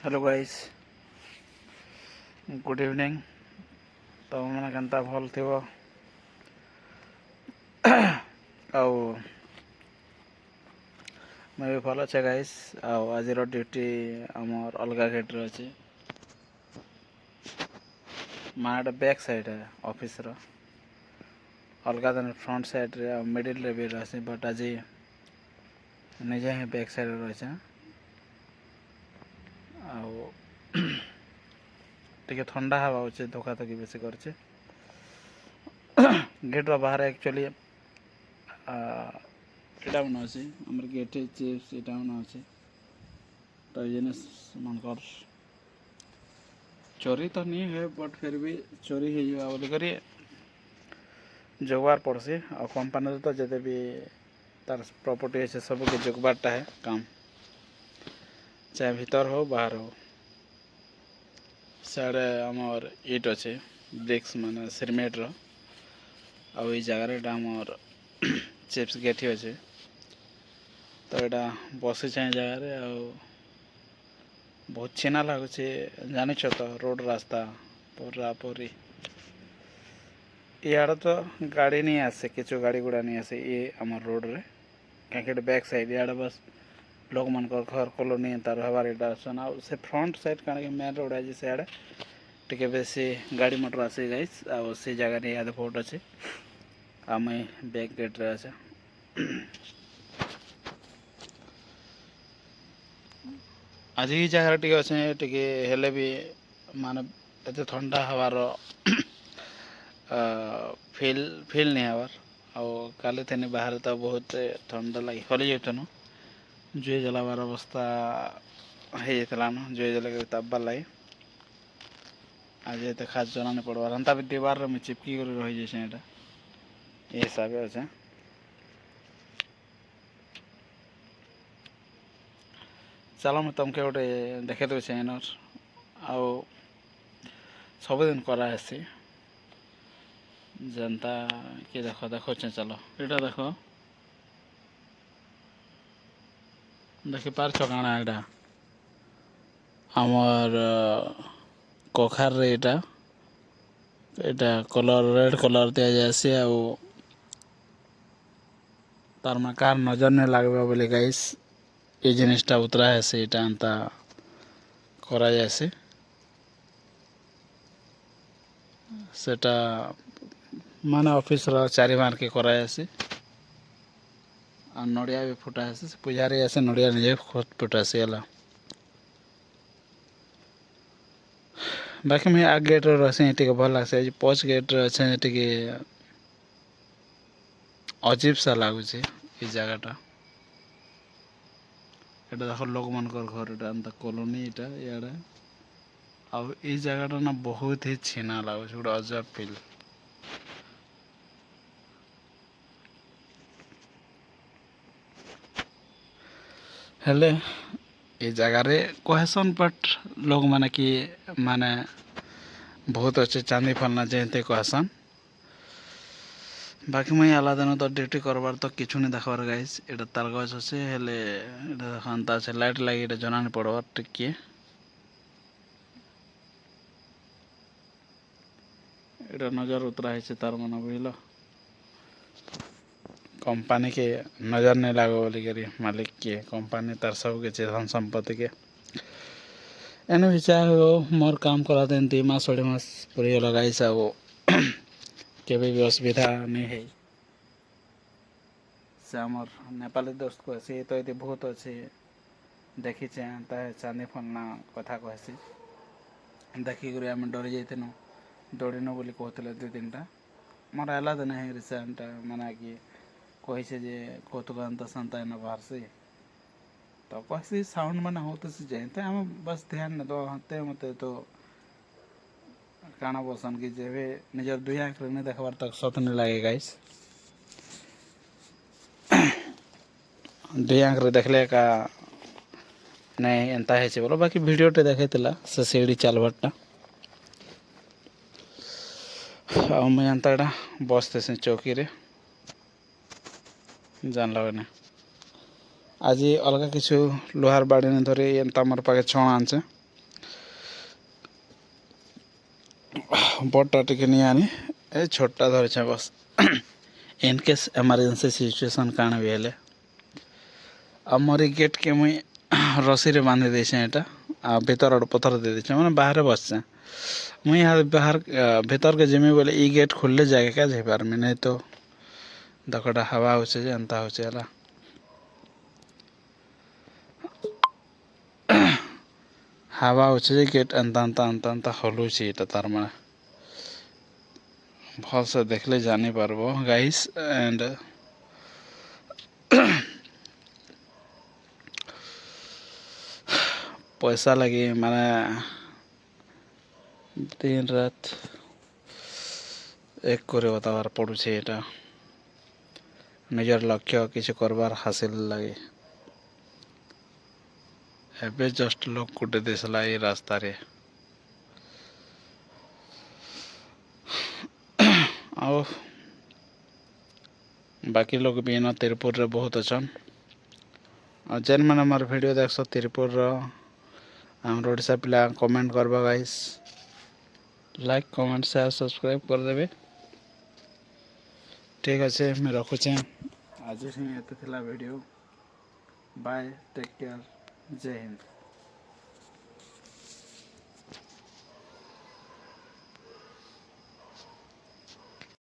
Hello guys, good evening. तो मैंने केनता भल थी आउ मैं भी भल अच्छे गाइस। आज ड्यूटी आमर अलग गेट रे अच्छे माने बैक साइड है ऑफिस रो अलग दिन फ्रंट साइड रे मिडिल रे भी रही बट आज निजे ही बैक साइड रही टे ठंडा हवा अच्छे धोखा धोकी बेस कर गेट बाहर एक्चुअली एटा मन अच्छे आम गेट चिप्स एटा मन अच्छे तो जिनिस मनकर चोरी तो नहीं है बट फिर भी चोरी हो बोलिक जोगवार पड़सी आ कंपानी तो जब भी तार प्रॉपर्टी अच्छे सब के जोगबारटा है काम चाहे भीतर हो बाहर हो साढ़े आमर इट अच्छे ब्रिक्स माने सिरमेट रो आउ ये जगह आमर चिप्स गेठी अच्छे तो यहाँ बसी चाहे जगह बहुत छीना लगुच जान तो रोड रास्ता पूरा पूरी इे तो गाड़ी नहीं आसे किचु गाड़ी गुड़ा नहीं आसे ये आम रोड रे कहीं बैक साइड इे बस लोक मान घर कॉलोनी तार हबार आसन आ से फ्रंट साइड कण मेन रोड आज सियाड़े टे बेसी गाड़ी मोटर आसे गाइस आ से जगह नहीं याद फोट अच्छे आम बैक गेट रे अच्छे आज ही जगह टे अच्छे टे हेले भी माने एत ठंडा हवार फिल फिल नहीं हबार आल थे बाहर तो बहुत ठंडा लगे हली जान जुए जलाबार अवस्था हो जाता जुए जल तापबार लगे आज ये खास जना नहीं पड़वार हंता भी दीवार में चिपकी कर रही जाए ये हिसाब से अच्छे चलो मैं तुमके गोटे देखे दूचे इनर आउ सबुदिन करासी जनता किए देख देखो चलो यहाँ देख देखी पार्छ काଣା एटा आमर कखार रे एटा कलर रेड कलर दिया जासी आ तार में कार नजर नहीं लगबा बोली गाइस ये जिनिसटा उतरा है से एटा अंता करा जासी सेटा माने ऑफिस रो चारि मार के करा जासी आ नड़िया भी फुटा है पुजारी आसे नड़िया निजे फुटासी है बाकी मैं आग गेट रही टे भल लगे पच गेट अच्छे टे अजीब सा लगुच ये जगहटा এটা দেখো লোকমানকর ঘর এটা আন্তা কলোনি এটা ইয়াড়ে আর এই জায়গাটা না বহুত হি ছিনা লাগুছে গোটে অজব ফিল हेले ये जगह रे कहसन बट लोग माने कि माने बहुत अच्छे चांदी फलना जयते कहसन बाकी मैं आलादा तो ड्यूटी करबार तो किछु नहीं देखबार गाइस एटा तार गछ अच्छे हेले एटा देखता अच्छे लाइट लगी एटा जना नहीं पड़बार टिके एटा नजर उतरा है तार मन बुझल कंपनी के नजर नहीं लागो बोली करी मालिक के कंपनी तार सब के धन संपत्ति के एने भी चाहे हो मोर काम करा देन 2 मास 2.5 मास पूरी लगाइस आ केबे भी असुविधा नहीं है से आमर नेपाली दोस्त कहसी तो ये बहुत अच्छे देखी चांदी फलना कथा कहसी देखिक आम डरी जाइनु दौड़नु बोली कहते 2-3 टा मोर आलादा नहीं रिसेंट माना कि कही जे कौतुक अंत संता न बाहर तो कहसी साउंड मैंने होते जाते आम बस ध्यान न दो हते मत तो काना बसन कि जे निजर 2 आँख नहीं देखबार तक सत नहीं लगे गाइस 2 आँख देखले का नहीं एंता है बोलो बाकी वीडियो टे देखे से सीढ़ी चलबारटा मैं एंता बसते से चौकी रे जान लगे आज अलग किछु लोहार बाड़ी ने धरे एंता मोर पाखे छण आनছে बड़टा टिके नहीं आनी ए छोटा धरछे बस इन केस इमरजेंसी सिचुएशन काण भी हेले आमर गेट के मुई रसी रे बांधि देछे एटा आ भीतर आड़ पथर दे देछे माने बाहर बसछे मुई यहाँ बाहर भीतर के जिमी बोले ई गेट खुलले जाके क्या जाई पारमी नहीं तो दकटा हवा होचे जे अंता होचे हला हवा होचे जे गेट अंता अंता अंता अंता हलुचे एटा तार माने भल से देखले जानी पारबो गाइस एंड पैसा लगी माने दिन रात एक करे बताबार पड़ुछे एटा निजर लक्ष्य किछु करबार हासिल लगे एबे जस्ट लोग कुटे देसला ए रास्ता रे आओ बाकी लोग भी ना तिरपुर रे बहुत अछन और जेन मन हमर वीडियो देखसो तिरपुर रो हमर ओडिसा पिला कमेंट करबा guys like comment share subscribe कर देबे ठीक अच्छे मैं रखुचे आज ही एते थिला वीडियो बाय टेक केयर जय हिंद।